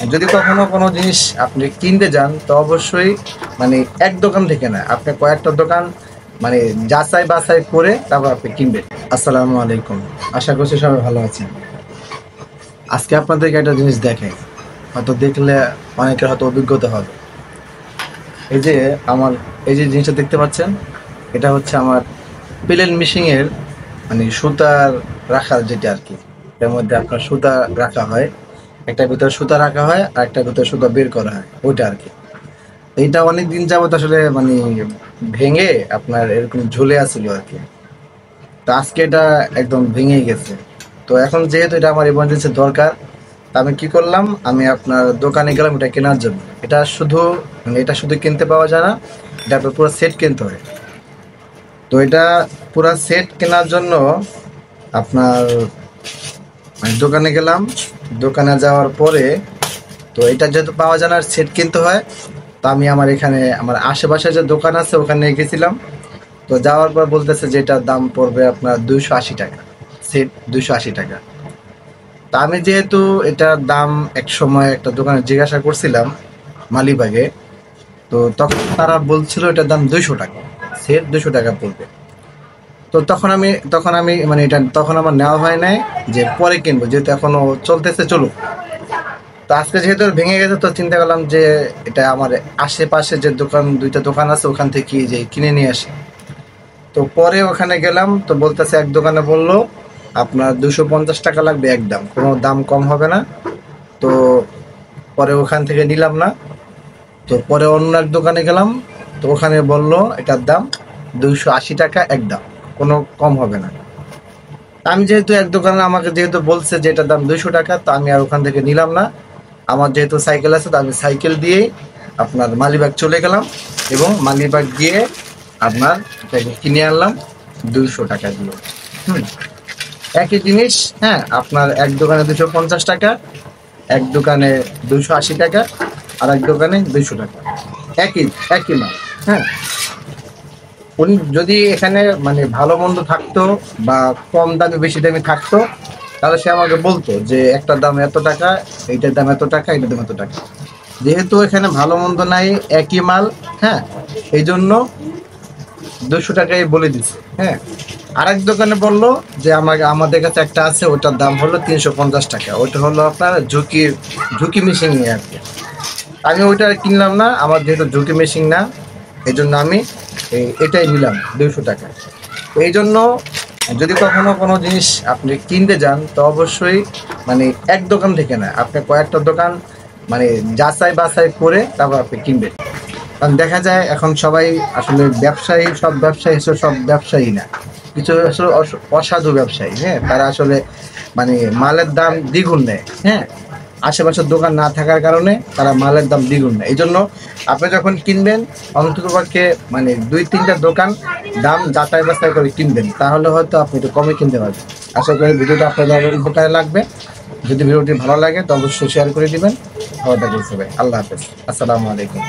যদি কখনো কোনো জিনিস আপনি কিনতে যান তো অবশ্যই মানে এক দোকান থেকে না, আপনি কয়েকটা দোকান মানে যাচাই বাছাই করে তারপর আপনি কিনবেন। আসসালামু আলাইকুম, আশা করছি সবাই ভালো আছেন। আজকে আপনাদেরকে একটা জিনিস দেখাই, হয়তো দেখলে অনেকের হয়তো অভিজ্ঞতা হবে। এই যে আমার এই যে জিনিসটা দেখতে পাচ্ছেন, এটা হচ্ছে আমার প্লেন মেশিনের মানে সুতার রাখার যেটা আর কি। এর মধ্যে আপনার সুতা রাখা হয়, একটা ভিতরে সুতা রাখা হয় আর একটা ভিতরে সুতা বের করা হয়, ওইটা আর কি। এইটা অনেক দিন যাবত আসলে মানে ভেঙে আপনার এরকম ঝুলে আছিল আর কি। তো আজকে এটা একদম ভেঙে গেছে। তো এখন যেহেতু এটা আমার ইমার্জেন্সি দরকার, তা আমি কি করলাম, আমি আপনার দোকানে গেলাম এটা কেনার জন্য। এটা শুধু মানে এটা শুধু কিনতে পাওয়া যায় না, এটা আপনার পুরো সেট কিনতে হয়। তো এটা পুরো সেট কেনার জন্য আপনার মানে দোকানে গেলাম। দোকানে যাওয়ার পরে তো এটা যেহেতু পাওয়া যায় না, সেট কিনতে হয়। তো আমি আমার এখানে আমার আশেপাশে যে দোকান আছে ওখানে গেছিলাম। তো যাওয়ার পর বলতেছে যে এটার দাম পড়বে আপনার 280 টাকা, সেট 280 টাকা। তা আমি যেহেতু এটার দাম এক সময় একটা দোকানে জিজ্ঞাসা করছিলাম মালিবাগে, তো তখন তারা বলছিল এটার দাম 200 টাকা, সেট 200 টাকা পড়বে। তো তখন আমি মানে এটা তখন আমার নেওয়া হয় নাই, যে পরে কিনবো যেহেতু এখনো চলতেছে, চলুক। তো আজকে যেহেতু ভেঙে গেছে তো চিন্তা করলাম যে এটা আমার আশেপাশে যে দোকান, দুইটা দোকান আছে ওখান থেকে যে কিনে নিয়ে আসি। তো পরে ওখানে গেলাম, তো বলতেছে এক দোকানে বললো আপনার 250 টাকা লাগবে একদম, কোনো দাম কম হবে না। তো পরে ওখান থেকে নিলাম না। তো পরে অন্য এক দোকানে গেলাম, তো ওখানে বললো এটার দাম 280 টাকা একদম, কোনো কম হবে না। আমি যেহেতু এক দোকানে আমাকে যেহেতু বলছে যে এটার দাম 200 টাকা, তো আমি আর ওখান থেকে নিলাম না। আমার যেহেতু সাইকেল আছে তো আমি সাইকেল দিয়েই আপনার মালিবাগ চলে গেলাম, এবং মালিবাগ গিয়ে আপনার এটাকে কিনে আনলাম 200 টাকা দিয়ে। হুম, একই জিনিস। হ্যাঁ, আপনার এক দোকানে 250 টাকা, এক দোকানে 280 টাকা, আর এক দোকানে 200 টাকা, একই একই মাল। হ্যাঁ, উনি যদি এখানে মানে ভালো মন্দ থাকতো বা কম দামে বেশি দামে থাকতো, তাহলে সে আমাকে বলতো যে একটার দাম এত টাকা, এইটার দাম এত টাকা, এইটার দাম এত টাকা। যেহেতু এখানে ভালো মন্দ নাই, একই মাল, হ্যাঁ, এই জন্য 200 টাকাই বলে দিছে। হ্যাঁ, আরেক দোকানে বললো যে আমাদের কাছে একটা আছে, ওটার দাম হলো 350 টাকা, ওটা হলো আপনার ঝুঁকি মেশিন নিয়ে আর কি। আমি ওইটা কিনলাম না, আমার যেহেতু ঝুঁকি মেশিন না, এই জন্য আমি এটাই নিলাম 200 টাকা। এই জন্য যদি কখনো কোনো জিনিস আপনি কিনতে যান তো অবশ্যই মানে এক দোকান থেকে না, আপনি কয়েকটা দোকান মানে যাচাই বাছাই করে তারপর আপনি কিনবেন। কারণ দেখা যায় এখন সবাই আসলে ব্যবসায়ী, সব ব্যবসায়ী সব ব্যবসায়ী না, কিছু আসলে অসাধু ব্যবসায়ী। হ্যাঁ, তারা আসলে মানে মালের দাম দ্বিগুণ নেয়। হ্যাঁ, আশেপাশের দোকান না থাকার কারণে তারা মালের দাম দ্বিগুণ নেয়। এই জন্য আপনি যখন কিনবেন অন্ততপক্ষে মানে 2-3টা দোকান দাম যাচাই বাছাই করে কিনবেন, তাহলে হয়তো আপনি একটু কমে কিনতে পারবেন। আশা করি ভিডিওটা আপনাদের উপকারে লাগবে। যদি ভিডিওটি ভালো লাগে তো অবশ্যই শেয়ার করে দিবেন। ভালো থাকবেন সবাই, আল্লাহ হাফেজ, আসসালামু আলাইকুম।